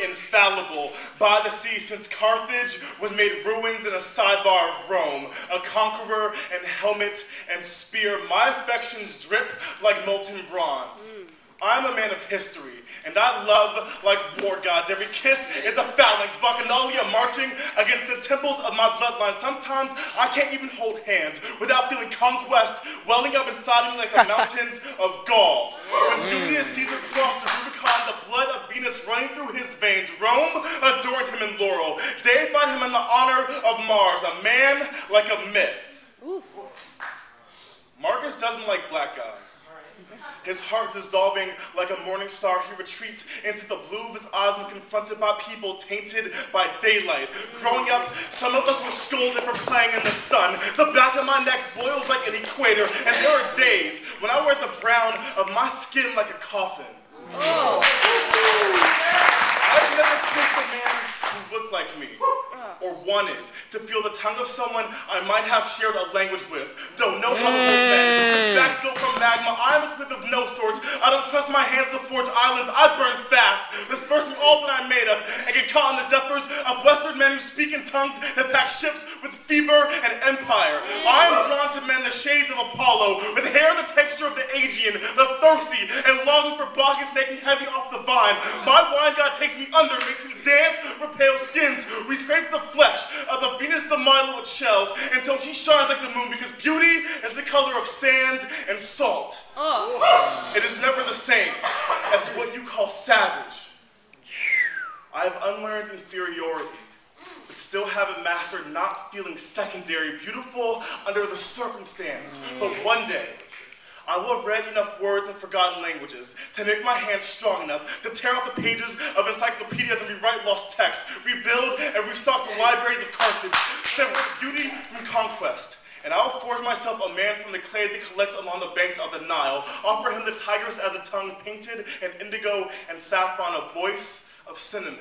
infallible, by the sea since Carthage was made ruins in a sidebar of Rome, a conqueror and helmet and spear, my affections drip like molten bronze. I'm a man of history, and I love like war gods. Every kiss is a phalanx, bacchanalia marching against the temples of my bloodline. Sometimes I can't even hold hands without feeling conquest welling up inside of me like the mountains of Gaul. When Julius Caesar crossed the Rubicon, the blood of Venus running through his veins, Rome adorned him in laurel, deified him in the honor of Mars, a man like a myth. Marcus doesn't like black guys. His heart dissolving like a morning star, he retreats into the blue of his eyes when confronted by people tainted by daylight. Growing up, some of us were scolded for playing in the sun. The back of my neck boils like an equator, and there are days when I wear the brown of my skin like a coffin. I've never kissed a man who looked like me, or wanted to feel the tongue of someone I might have shared a language with. Don't know how to hold men. Jacks built from magma, I'm a smith of no sorts. I don't trust my hands to forge islands, I burn fast, dispersing all that I'm made of, and get caught in the zephyrs of western men who speak in tongues that pack ships with fever and empire. I'm drawn to men the shades of Apollo, with hair the texture of the Aegean, the thirsty and longing for Bacchus snaking heavy off the vine. My wine god takes me under, makes me dance with pale skins. We scrape the flesh of the Venus de Milo with shells until she shines like the moon, because beauty is the color of sand and salt. It is never the same as what you call savage. I have unlearned inferiority, but still haven't mastered not feeling secondary, beautiful under the circumstance. But one day, I will have read enough words and forgotten languages to make my hands strong enough to tear out the pages of encyclopedias and rewrite lost texts, rebuild and restock the libraries of Carthage, separate beauty from conquest. And I will forge myself a man from the clay that collects along the banks of the Nile, offer him the tigris as a tongue painted in indigo and saffron, a voice of cinnamon.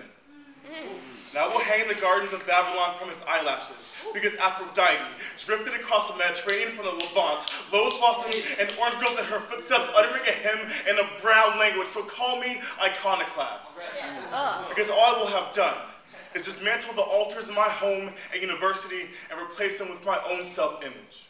And I will hang the gardens of Babylon from his eyelashes, because Aphrodite drifted across the Mediterranean from the Levant, rose blossoms and orange groves at her footsteps, uttering a hymn in a brown language. So call me Iconoclast, because all I will have done is dismantle the altars in my home and university and replace them with my own self-image.